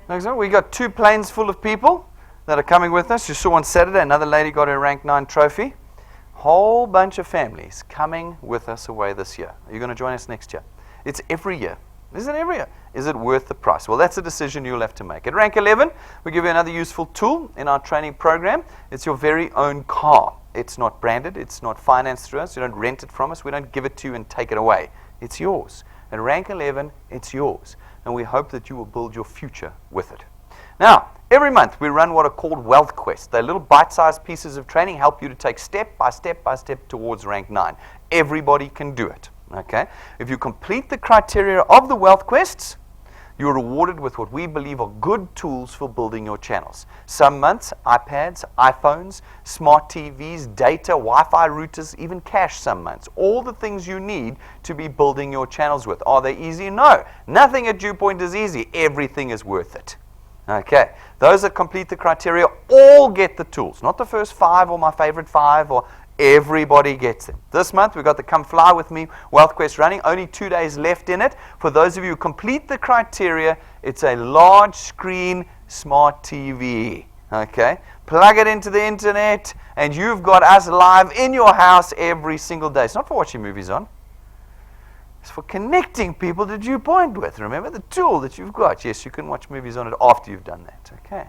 Looks like we got 2 planes full of people that are coming with us. You saw on Saturday, another lady got her rank 9 trophy. Whole bunch of families coming with us away this year. Are you going to join us next year? It's every year. Is it every year? Is it worth the price? Well, that's a decision you'll have to make. At rank 11, we give you another useful tool in our training program. It's your very own car. It's not branded. It's not financed through us. You don't rent it from us. We don't give it to you and take it away. It's yours. At rank 11, it's yours. And we hope that you will build your future with it. Now, every month we run what are called wealth quests. They're little bite-sized pieces of training, help you to take step by step by step towards rank 9. Everybody can do it. Okay? If you complete the criteria of the wealth quests, you're rewarded with what we believe are good tools for building your channels. Some months, iPads, iPhones, smart TVs, data, Wi-Fi routers, even cash some months. All the things you need to be building your channels with. Are they easy? No. Nothing at DuePoint is easy. Everything is worth it. Okay. Those that complete the criteria all get the tools. Not the first 5 or my favorite 5 or everybody gets them. This month we've got the Come Fly With Me Wealth Quest running. Only 2 days left in it. For those of you who complete the criteria, it's a large screen smart TV. Okay? Plug it into the internet and you've got us live in your house every single day. It's not for watching movies on. It's for connecting people to DuePoint with. Remember the tool that you've got. Yes, you can watch movies on it after you've done that. Okay?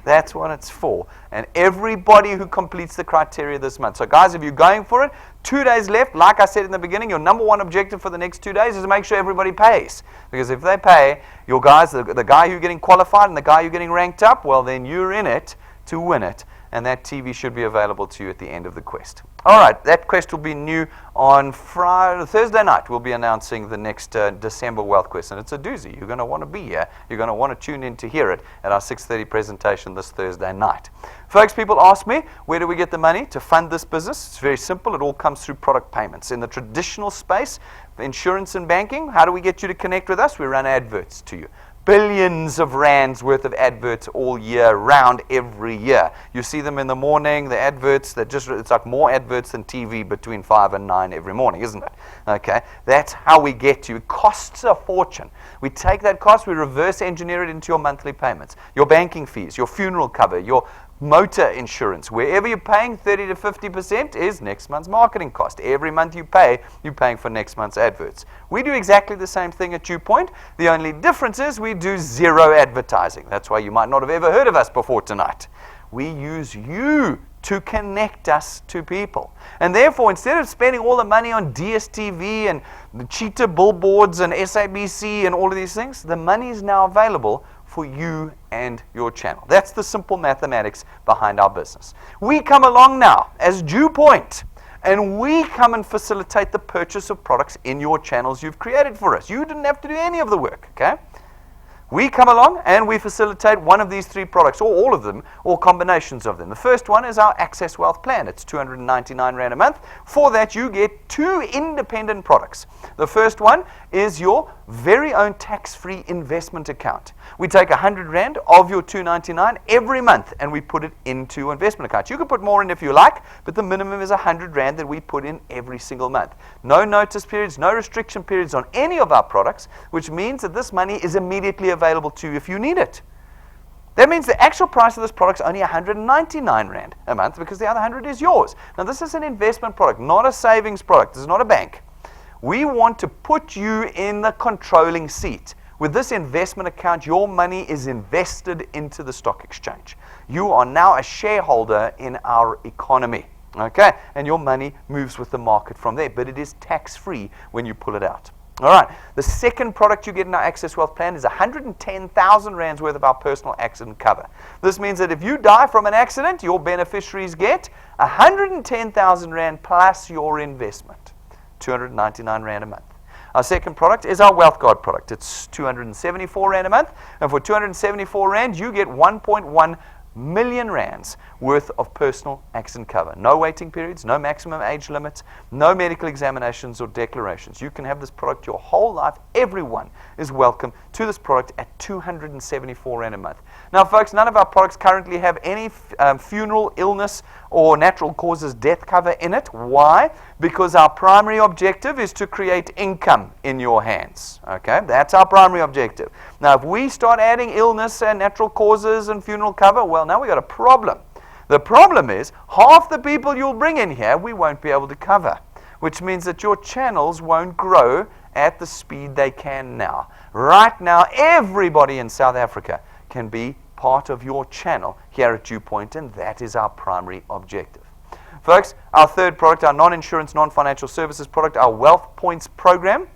That's what it's for. And everybody who completes the criteria this month. So guys, if you're going for it, 2 days left. Like I said in the beginning, your number one objective for the next 2 days is to make sure everybody pays. Because if they pay, your guys, the guy who's getting qualified and the guy who's getting ranked up, well, then you're in it to win it. and that TV should be available to you at the end of the quest. All right, that quest will be new on Thursday night. We'll be announcing the next December Wealth Quest, and it's a doozy. You're going to want to be here. You're going to want to tune in to hear it at our 6:30 presentation this Thursday night. Folks, people ask me, where do we get the money to fund this business? It's very simple. It all comes through product payments. In the traditional space, insurance and banking, how do we get you to connect with us? We run adverts to you. Billions of rands worth of adverts all year round, every year. You see them in the morning, the adverts, it's like more adverts than TV between 5 and 9 every morning, isn't it? Okay, that's how we get you. It costs a fortune. We take that cost, we reverse engineer it into your monthly payments, your banking fees, your funeral cover, your motor insurance. Wherever you're paying 30 to 50% is next month's marketing cost. Every month you're paying for next month's adverts. We do exactly the same thing at DuePoint. The only difference is we do zero advertising. That's why you might not have ever heard of us before tonight. We use you to connect us to people. And therefore, instead of spending all the money on DSTV and the cheetah billboards and SABC and all of these things, the money is now available for you and your channel. That's the simple mathematics behind our business. We come along now as DuePoint, and we come and facilitate the purchase of products in your channels you've created for us. You didn't have to do any of the work, okay? We come along and we facilitate one of these 3 products, or all of them, or combinations of them. The first one is our Access Wealth Plan. It's 299 Rand a month. For that, you get 2 independent products. The first one is your very own tax-free investment account. We take 100 Rand of your 299 every month, and we put it into investment accounts. You can put more in if you like, but the minimum is 100 Rand that we put in every single month. No notice periods, no restriction periods on any of our products, which means that this money is immediately available to you if you need it. That means the actual price of this product is only 199 Rand a month, because the other 100 is yours. Now, this is an investment product, not a savings product. This is not a bank. We want to put you in the controlling seat. With this investment account, your money is invested into the stock exchange. You are now a shareholder in our economy, okay? And your money moves with the market from there, but it is tax-free when you pull it out. All right, the second product you get in our Access Wealth Plan is 110,000 Rands worth of our personal accident cover. This means that if you die from an accident, your beneficiaries get 110,000 Rand plus your investment. 299 Rand a month. Our second product is our Wealth Guard product. It's 274 Rand a month, and for 274 Rand, you get 1.1 million Rands worth of personal accident cover. No waiting periods, no maximum age limits, no medical examinations or declarations. You can have this product your whole life. Everyone is welcome to this product at 274 Rand a month. Now, folks, none of our products currently have any funeral, illness, or natural causes death cover in it. Why? Because our primary objective is to create income in your hands. Okay, that's our primary objective. Now, if we start adding illness and natural causes and funeral cover, well, now we got a problem. The problem is half the people you'll bring in here we won't be able to cover, which means that your channels won't grow at the speed they can now. Right now, everybody in South Africa can be part of your channel here at DuePoint, and that is our primary objective. Folks, our third product, our non-insurance, non-financial services product, our Wealth Points program,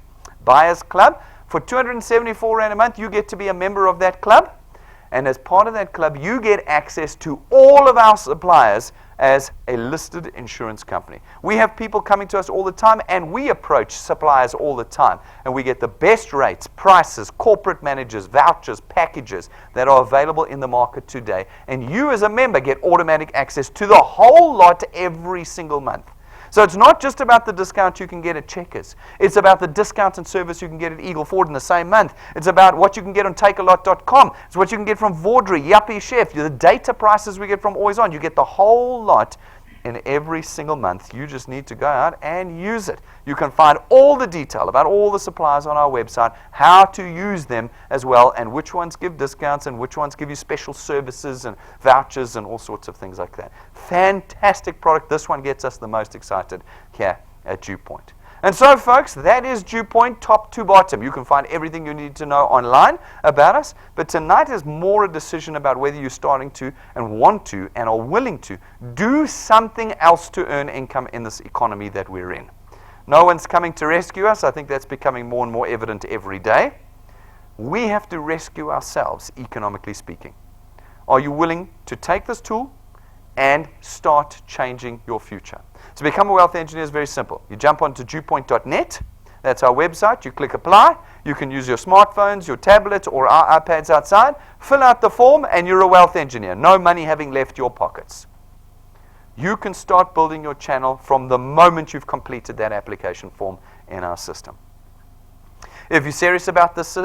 Buyers Club. For 274 Rand a month, you get to be a member of that club. And as part of that club, you get access to all of our suppliers as a listed insurance company. We have people coming to us all the time, and we approach suppliers all the time. And we get the best rates, prices, corporate managers, vouchers, packages that are available in the market today. And you as a member get automatic access to the whole lot every single month. So it's not just about the discount you can get at Checkers. It's about the discount and service you can get at Eagle Ford in the same month. It's about what you can get on takealot.com. It's what you can get from Vaudrey, Yuppie Chef, the data prices we get from Always On. You get the whole lot in every single month. You just need to go out and use it. You can find all the detail about all the suppliers on our website, how to use them as well, and which ones give discounts and which ones give you special services and vouchers and all sorts of things like that. Fantastic product. This one gets us the most excited here at DuePoint. And so, folks, that is DuePoint top to bottom. You can find everything you need to know online about us, but tonight is more a decision about whether you're starting to and want to and are willing to do something else to earn income in this economy that we're in. No one's coming to rescue us. I think that's becoming more and more evident every day. We have to rescue ourselves, economically speaking. Are you willing to take this tool and start changing your future. To become a wealth engineer is very simple. You jump onto DuePoint.net. That's our website. You click apply. You can use your smartphones, your tablets, or our iPads outside. Fill out the form, and you're a wealth engineer. No money having left your pockets. You can start building your channel from the moment you've completed that application form in our system. If you're serious about this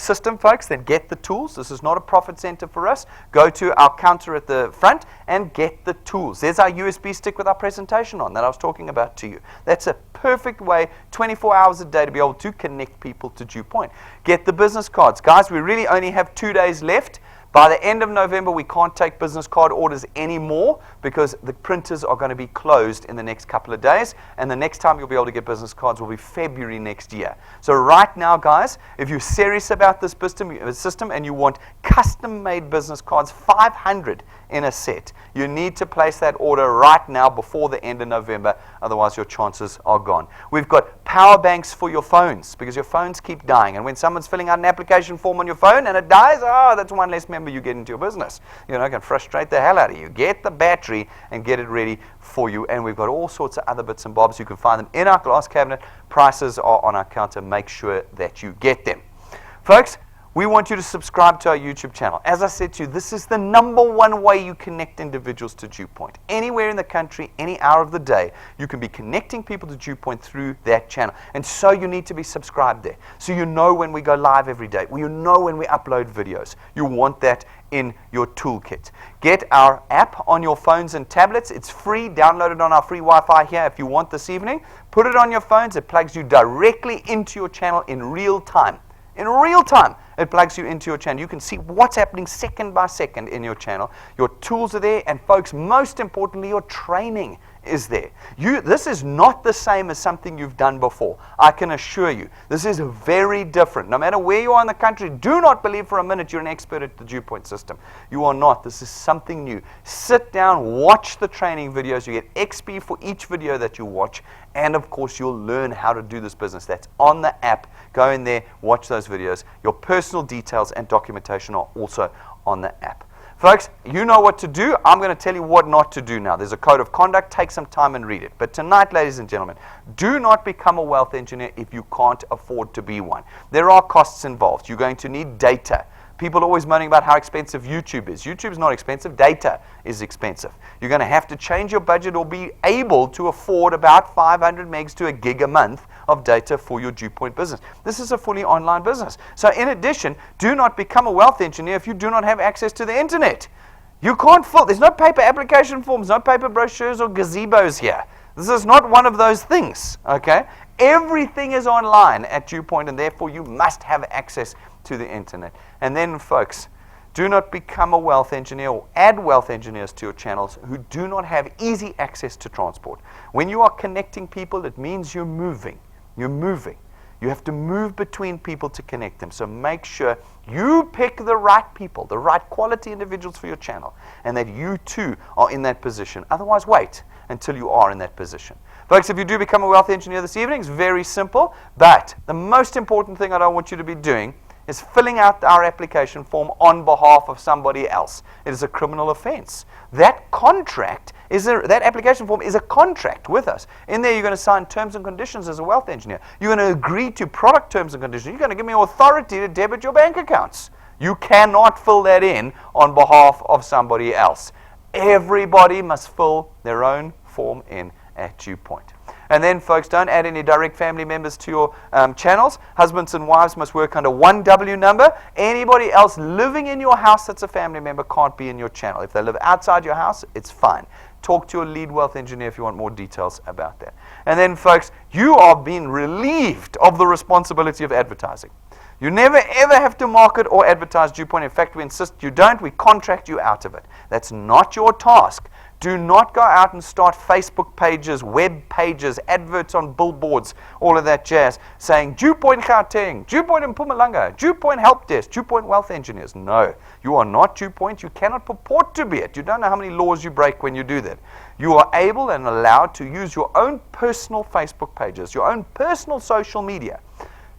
system, folks, then get the tools. This is not a profit center for us. Go to our counter at the front and get the tools. There's our USB stick with our presentation on that I was talking about to you. That's a perfect way, 24 hours a day, to be able to connect people to DuePoint. Get the business cards. Guys, we really only have 2 days left. By the end of November, we can't take business card orders anymore because the printers are going to be closed in the next couple of days, and the next time you'll be able to get business cards will be February next year. So right now, guys, if you're serious about this system and you want custom-made business cards, 500 in a set, you need to place that order right now before the end of November, otherwise your chances are gone. We've got power banks for your phones because your phones keep dying, and when someone's filling out an application form on your phone and it dies, that's one less member you get into your business. You know, it can frustrate the hell out of you. Get the battery and get it ready for you, and we've got all sorts of other bits and bobs. You can find them in our glass cabinet. Prices are on our counter. Make sure that you get them. Folks, we want you to subscribe to our YouTube channel. As I said to you, this is the #1 way you connect individuals to DuePoint. Anywhere in the country, any hour of the day, you can be connecting people to DuePoint through that channel. And so you need to be subscribed there. So you know when we go live every day. You know when we upload videos. You want that in your toolkit. Get our app on your phones and tablets. It's free. Download it on our free Wi-Fi here if you want this evening. Put it on your phones. It plugs you directly into your channel in real time. In real time, it plugs you into your channel. You can see what's happening second by second in your channel. Your tools are there, and folks, most importantly, your training is there. This is not the same as something you've done before. I can assure you. This is very different. No matter where you are in the country, do not believe for a minute you're an expert at the DuePoint system. You are not. This is something new. Sit down, watch the training videos. You get XP for each video that you watch, and of course, you'll learn how to do this business. That's on the app. Go in there, watch those videos. Your personal details and documentation are also on the app. Folks, you know what to do. I'm going to tell you what not to do now. There's a code of conduct. Take some time and read it. But tonight, ladies and gentlemen, do not become a wealth engineer if you can't afford to be one. There are costs involved. You're going to need data. People are always moaning about how expensive YouTube is. YouTube's not expensive. Data is expensive. You're going to have to change your budget or be able to afford about 500 megs to a gig a month of data for your DuePoint business. This is a fully online business. So in addition, do not become a wealth engineer if you do not have access to the internet. You can't fill. There's no paper application forms, no paper brochures or gazebos here. This is not one of those things, okay? Everything is online at DuePoint, and therefore you must have access to the internet. And then, folks, do not become a wealth engineer or add wealth engineers to your channels who do not have easy access to transport. When you are connecting people, it means you're moving. You're moving. You have to move between people to connect them. So make sure you pick the right people, the right quality individuals for your channel, and that you too are in that position. Otherwise, wait until you are in that position. Folks, if you do become a wealth engineer this evening, it's very simple. But the most important thing I don't want you to be doing is filling out our application form on behalf of somebody else. It is a criminal offense. That application form is a contract with us. In there, you're going to sign terms and conditions as a wealth engineer. You're going to agree to product terms and conditions. You're going to give me authority to debit your bank accounts. You cannot fill that in on behalf of somebody else. Everybody must fill their own form in at DuePoint. And then, folks, don't add any direct family members to your channels. Husbands and wives must work under one W number. Anybody else living in your house that's a family member can't be in your channel. If they live outside your house, it's fine. Talk to your lead wealth engineer if you want more details about that. And then, folks, you are being relieved of the responsibility of advertising. You never ever have to market or advertise DuePoint. In fact, we insist you don't. We contract you out of it. That's not your task. Do not go out and start Facebook pages, web pages, adverts on billboards, all of that jazz, saying DuePoint Gauteng, DuePoint in Mpumalanga, DuePoint Help Desk, DuePoint Wealth Engineers. No, you are not DuePoint. You cannot purport to be it. You don't know how many laws you break when you do that. You are able and allowed to use your own personal Facebook pages, your own personal social media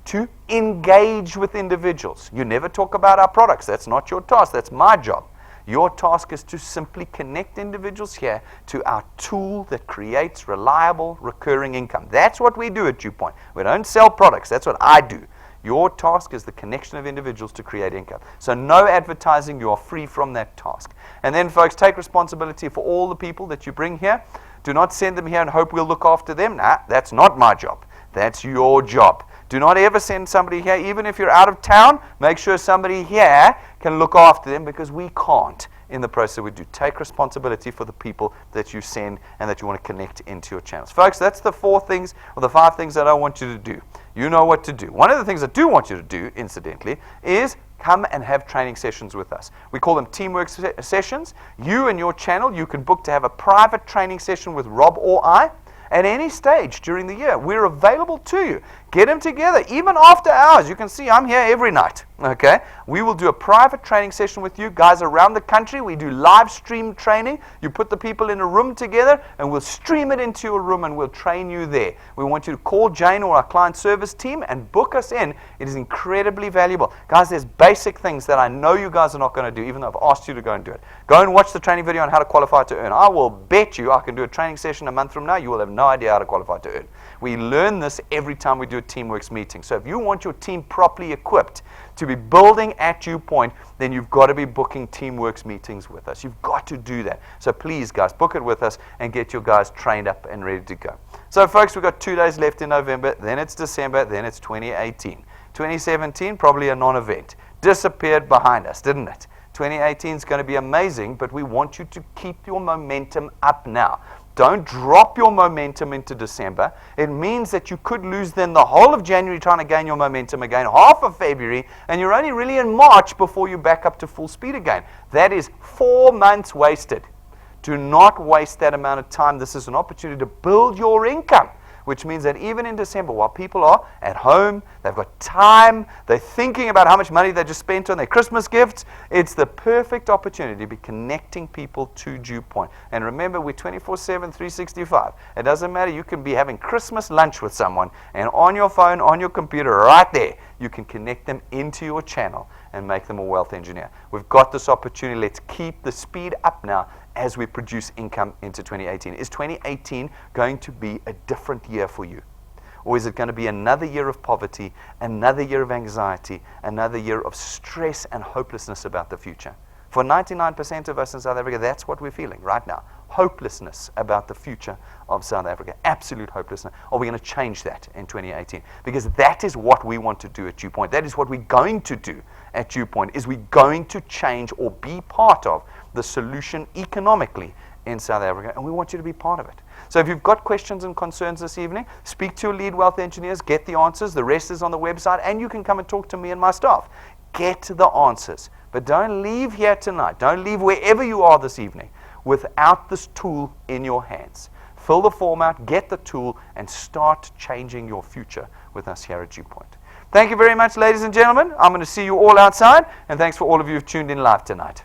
to engage with individuals. You never talk about our products. That's not your task. That's my job. Your task is to simply connect individuals here to our tool that creates reliable, recurring income. That's what we do at DuePoint. We don't sell products. That's what I do. Your task is the connection of individuals to create income. So no advertising. You are free from that task. And then, folks, take responsibility for all the people that you bring here. Do not send them here and hope we'll look after them. Nah, that's not my job. That's your job. Do not ever send somebody here, even if you're out of town. Make sure somebody here can look after them, because we can't in the process we do. Take responsibility for the people that you send and that you want to connect into your channels. Folks, that's the 4 things or the 5 things that I want you to do. You know what to do. One of the things I do want you to do, incidentally, is come and have training sessions with us. We call them teamwork sessions. You and your channel, you can book to have a private training session with Rob or I at any stage during the year. We're available to you. Get them together, even after hours. You can see I'm here every night. Okay? We will do a private training session with you guys around the country. We do live stream training. You put the people in a room together, and we'll stream it into your room, and we'll train you there. We want you to call Jane or our client service team and book us in. It is incredibly valuable. Guys, there's basic things that I know you guys are not going to do, even though I've asked you to go and do it. Go and watch the training video on how to qualify to earn. I will bet you I can do a training session a month from now. You will have no idea how to qualify to earn. We learn this every time we do a Teamworks meeting. So if you want your team properly equipped to be building at DuePoint, then you've got to be booking Teamworks meetings with us. You've got to do that. So please, guys, book it with us and get your guys trained up and ready to go. So, folks, we've got 2 days left in November. Then it's December. Then it's 2018. 2017, probably a non-event. Disappeared behind us, didn't it? 2018 is going to be amazing, but we want you to keep your momentum up now. Don't drop your momentum into December. It means that you could lose then the whole of January trying to gain your momentum again, half of February, and you're only really in March before you back up to full speed again. That is 4 months wasted. Do not waste that amount of time. This is an opportunity to build your income, which means that even in December, while people are at home, they've got time, they're thinking about how much money they just spent on their Christmas gifts, it's the perfect opportunity to be connecting people to DuePoint. And remember, we're 24/7, 365. It doesn't matter. You can be having Christmas lunch with someone, and on your phone, on your computer, right there, you can connect them into your channel and make them a wealth engineer. We've got this opportunity. Let's keep the speed up now as we produce income into 2018. Is 2018 going to be a different year for you? Or is it going to be another year of poverty, another year of anxiety, another year of stress and hopelessness about the future? For 99% of us in South Africa, that's what we're feeling right now. Hopelessness about the future of South Africa. Absolute hopelessness. Are we going to change that in 2018? Because that is what we want to do at DuePoint. That is what we're going to do at DuePoint. Is we're going to change or be part of the solution economically in South Africa, and we want you to be part of it. So if you've got questions and concerns this evening, speak to your lead wealth engineers, get the answers. The rest is on the website, and you can come and talk to me and my staff. Get the answers. But don't leave here tonight. Don't leave wherever you are this evening without this tool in your hands. Fill the form out, get the tool, and start changing your future with us here at DuePoint. Thank you very much, ladies and gentlemen. I'm going to see you all outside, and thanks for all of you who've tuned in live tonight.